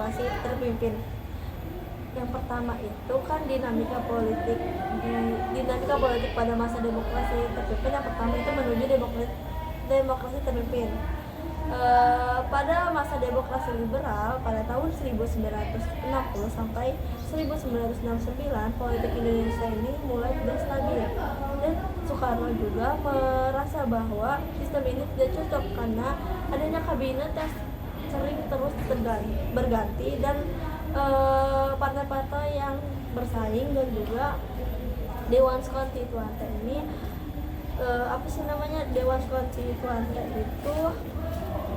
demokrasi terpimpin. Yang pertama itu kan dinamika politik pada masa demokrasi terpimpin. Yang pertama itu menuju demokrasi terpimpin. Pada masa demokrasi liberal pada tahun 1960 sampai 1969, politik Indonesia ini mulai tidak stabil, dan Soekarno juga merasa bahwa sistem ini tidak cocok karena adanya kabinet yang sering terus berganti dan partai-partai yang bersaing, dan juga Dewan Konstituante ini Dewan Konstituante itu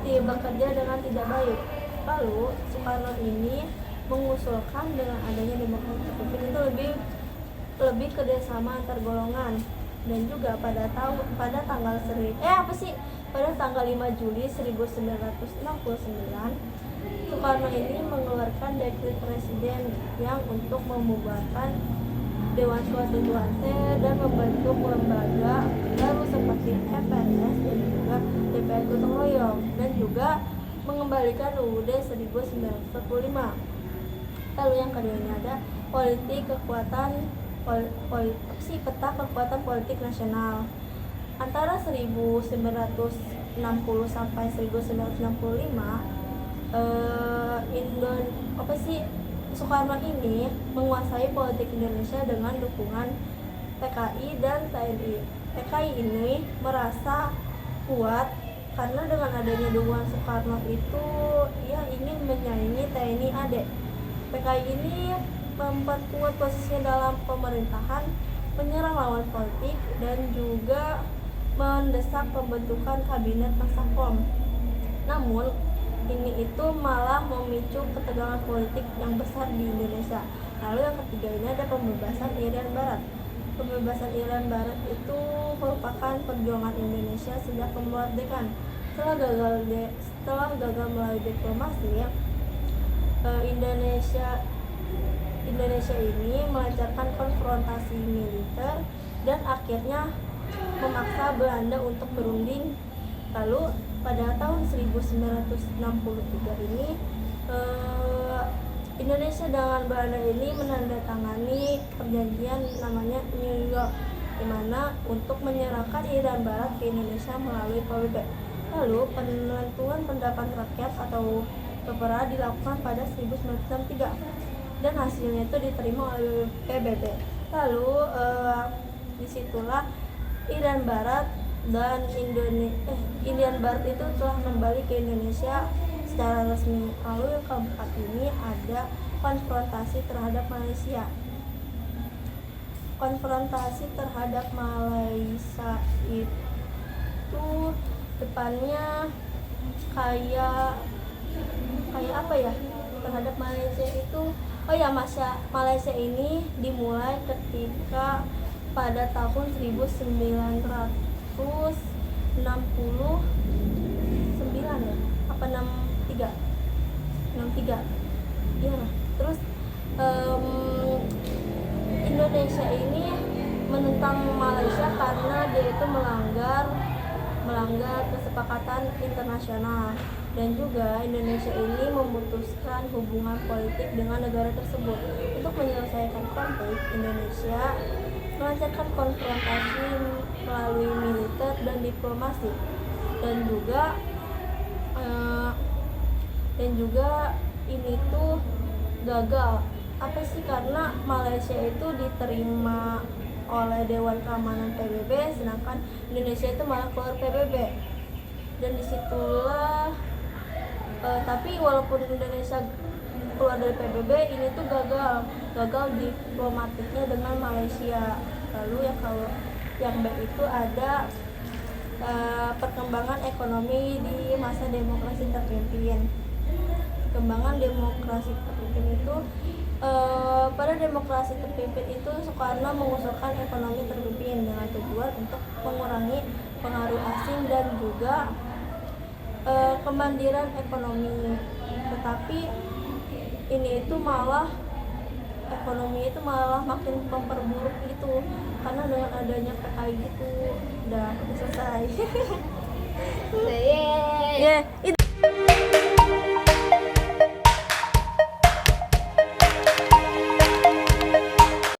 bekerja dengan tidak baik. Lalu Soekarno ini mengusulkan dengan adanya demokrasi terpimpin itu lebih kerjasama antar golongan, dan juga pada tanggal 5 Juli 1969 Soekarno ini mengeluarkan dekret presiden yang untuk membubarkan Dewan Konstituante dan membentuk lembaga baru seperti MPRS dan juga DPR gotong royong, dan juga mengembalikan UUD 1945. Lalu yang kedua ini ada peta kekuatan politik nasional. Antara 1960 sampai 1965 Soekarno ini menguasai politik Indonesia dengan dukungan PKI dan TNI. PKI ini merasa kuat karena dengan adanya dukungan Soekarno itu ia ingin menyaingi TNI AD. PKI ini memperkuat posisinya dalam pemerintahan, menyerang lawan politik, dan juga mendesak pembentukan kabinet Massakom. Namun ini itu malah memicu ketegangan politik yang besar di Indonesia. Lalu yang ketiga ini ada pembebasan Irian Barat. Pembebasan Irian Barat itu merupakan perjuangan Indonesia sejak kemerdekaan. Setelah gagal melalui diplomasi, Indonesia ini melancarkan konfrontasi militer dan akhirnya memaksa Belanda untuk berunding. Lalu pada tahun 1963 ini Indonesia dengan Belanda ini menandatangani perjanjian namanya New York, di mana untuk menyerahkan Irian Barat ke Indonesia melalui PBB. Lalu penentuan pendapat rakyat atau PPRA dilakukan pada 1963 dan hasilnya itu diterima oleh PBB. Lalu disitulah Irian Barat dan Irian Barat itu telah kembali ke Indonesia secara resmi. Lalu yang keempat ini ada konfrontasi terhadap Malaysia. Konfrontasi terhadap Malaysia itu depannya kayak apa ya? Terhadap Malaysia itu Malaysia ini dimulai ketika pada tahun 1969 ya, apa 63 ya. Terus Indonesia ini menentang Malaysia karena dia itu melanggar kesepakatan internasional, dan juga Indonesia ini memutuskan hubungan politik dengan negara tersebut. Untuk menyelesaikan konflik, Indonesia melancarkan konfrontasi melalui militer dan diplomasi, dan juga ini tuh gagal. Apa sih? Karena Malaysia itu diterima oleh Dewan Keamanan PBB, sedangkan Indonesia itu malah keluar PBB. Dan disitulah tapi walaupun Indonesia keluar dari PBB, ini tuh gagal diplomatiknya dengan Malaysia. Lalu yang B itu ada perkembangan ekonomi di masa demokrasi terpimpin. Perkembangan demokrasi terpimpin itu pada demokrasi terpimpin itu Soekarno mengusulkan ekonomi terpimpin dengan tujuan untuk mengurangi pengaruh asing dan juga kemandirian ekonomi. Tetapi ekonomi itu malah makin memperburuk gitu, karena dengan adanya PKI gitu udah selesai. Yeay. Yeah.